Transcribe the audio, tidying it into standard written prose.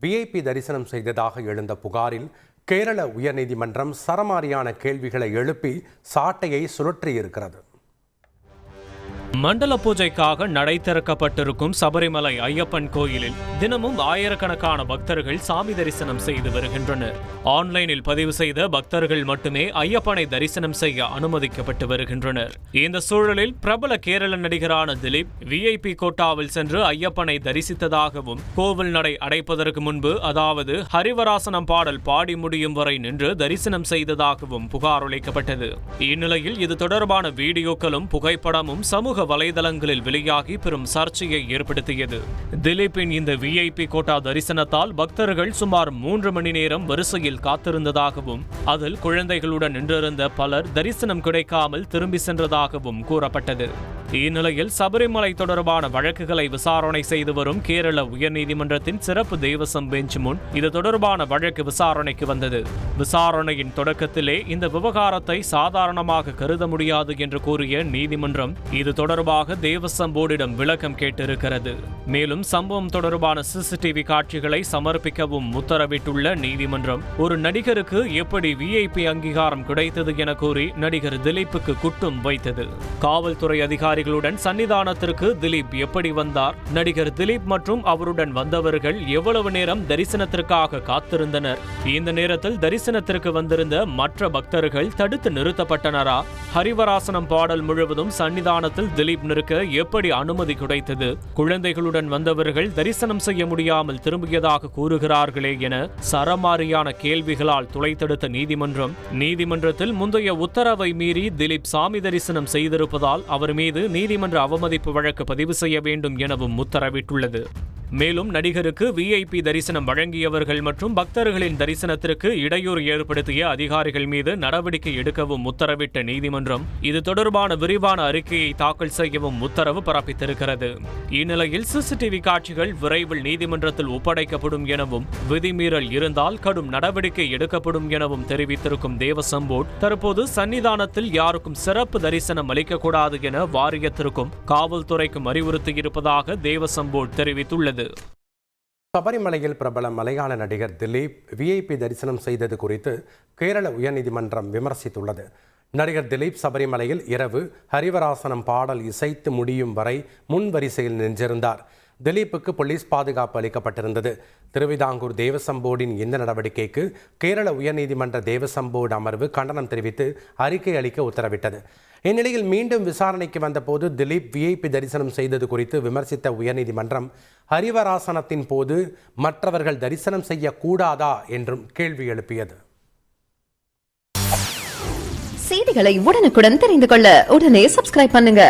VIP தரிசனம் செய்ததாக எழுந்த புகாரில் கேரள உயர்நீதிமன்றம் சரமாரியான கேள்விகளை எழுப்பி சாட்டையை சுழற்றியிருக்கிறது. மண்டல பூஜைக்காக நடை திறக்கப்பட்டிருக்கும் சபரிமலை ஐயப்பன் கோயிலில் தினமும் ஆயிரக்கணக்கான பக்தர்கள் சாமி தரிசனம் செய்து வருகின்றனர். ஆன்லைனில் பதிவு செய்த பக்தர்கள் மட்டுமே ஐயப்பனை தரிசனம் செய்ய அனுமதிக்கப்பட்டு வருகின்றனர். இந்த சூழலில் பிரபல கேரள நடிகரான திலீப் விஐபி கோட்டாவில் சென்று ஐயப்பனை தரிசித்ததாகவும் கோவில் நடை அடைப்பதற்கு முன்பு, அதாவது ஹரிவராசனம் பாடல் பாடி முடியும் வரை நின்று தரிசனம் செய்ததாகவும் புகார் அளிக்கப்பட்டது. இந்நிலையில் இது தொடர்பான வீடியோக்களும் புகைப்படமும் சமூக வலைதளங்களில் வெளியாகி பெரும் சர்ச்சையை ஏற்படுத்தியது. திலீப்பின் இந்த விஐபி கோட்டா தரிசனத்தால் பக்தர்கள் சுமார் 3 மணி நேரம் வரிசையில் காத்திருந்ததாகவும் அதில் குழந்தைகளுடன் நின்றிருந்த பலர் தரிசனம் கிடைக்காமல் திரும்பி சென்றதாகவும் கூறப்பட்டது. இந்நிலையில் சபரிமலை தொடர்பான வழக்குகளை விசாரணை செய்து வரும் கேரள உயர்நீதிமன்றத்தின் சிறப்பு தேவசம் பெஞ்ச் முன் இது தொடர்பான வழக்கு விசாரணைக்கு வந்தது. விசாரணையின் தொடக்கத்திலே இந்த விவகாரத்தை சாதாரணமாக கருத முடியாது என்று கூறிய நீதிமன்றம் இது தொடர்பாக தேவசம் போர்டிடம் விளக்கம் கேட்டிருக்கிறது. மேலும் சம்பவம் தொடர்பான சிசிடிவி காட்சிகளை சமர்ப்பிக்கவும் உத்தரவிட்டுள்ள நீதிமன்றம் ஒரு நடிகருக்கு எப்படி விஐபி அங்கீகாரம் கிடைத்தது என கூறி நடிகர் திலீப்புக்கு குட்டும் வைத்தது. காவல்துறை அதிகாரிகளுடன் சன்னிதானத்திற்கு திலீப் எப்படி வந்தார், நடிகர் திலீப் மற்றும் அவருடன் வந்தவர்கள் எவ்வளவு நேரம் தரிசனத்திற்காக காத்திருந்தனர், இந்த நேரத்தில் தரிசனத்திற்கு வந்திருந்த மற்ற பக்தர்கள் தடுத்து நிறுத்தப்பட்டனரா, ஹரிவராசனம் பாடல் முழுவதும் சன்னிதானத்தில் திலீப் நிற்க எப்படி அனுமதி கிடைத்தது, குழந்தைகளுடன் வந்தவர்கள் தரிசனம் செய்ய முடியாமல் திரும்பியதாக கூறுகிறார்களே என சரமாரியான கேள்விகளால் துளைத்தெடுத்த நீதிமன்றத்தில் முந்தைய உத்தரவை மீறி திலீப் சாமி தரிசனம் செய்திருப்பதால் அவர் மீது நீதிமன்ற அவமதிப்பு வழக்கு பதிவு செய்ய வேண்டும் எனவும் உத்தரவிட்டுள்ளது. மேலும் நடிகருக்கு விஐபி தரிசனம் வழங்கியவர்கள் மற்றும் பக்தர்களின் தரிசனத்திற்கு இடையூறு ஏற்படுத்திய அதிகாரிகள் மீது நடவடிக்கை எடுக்கவும் உத்தரவிட்ட நீதிமன்றம் இது தொடர்பான விரிவான அறிக்கையை தாக்கல் செய்யவும் உத்தரவு பிறப்பித்திருக்கிறது. இந்நிலையில் சிசிடிவி காட்சிகள் விரைவில் நீதிமன்றத்தில் ஒப்படைக்கப்படும் எனவும் விதிமீறல் இருந்தால் கடும் நடவடிக்கை எடுக்கப்படும் எனவும் தெரிவித்திருக்கும் தேவசம் போர்டு தற்போது சன்னிதானத்தில் யாருக்கும் சிறப்பு தரிசனம் அளிக்கக்கூடாது என வாரியத்திற்கும் காவல்துறைக்கும் அறிவுறுத்தியிருப்பதாக தேவசம் போர்டு தெரிவித்துள்ளது. சபரிமலையில் பிரபல மலையாள நடிகர் திலீப் விஐபி தரிசனம் செய்தது குறித்து கேரள உயர்நீதிமன்றம் விமர்சித்துள்ளது. நடிகர் திலீப் சபரிமலையில் இரவு ஹரிவராசனம் பாடல் இசைத்து முடியும் வரை முன் வரிசையில் நின்றிருந்தார். திலீப்புக்கு போலீஸ் பாதுகாப்பு அளிக்கப்பட்டிருந்தது. திருவிதாங்கூர் தேவசம் போர்டின் இந்த நடவடிக்கைக்கு கேரள உயர்நீதிமன்ற தேவசம் போர்டு அமர்வு கண்டனம் தெரிவித்து அறிக்கை அளிக்க உத்தரவிட்டது. இந்நிலையில் மீண்டும் விசாரணைக்கு வந்தபோது திலீப் விஐபி தரிசனம் செய்தது குறித்து விமர்சித்த உயர்நீதிமன்றம் ஹரிவராசனத்தின் போது மற்றவர்கள் தரிசனம் செய்யக்கூடாதா என்றும் கேள்வி எழுப்பியது. செய்திகளை உடனுக்குடன் தெரிந்து கொள்ள உடனே சப்ஸ்கிரைப் பண்ணுங்க.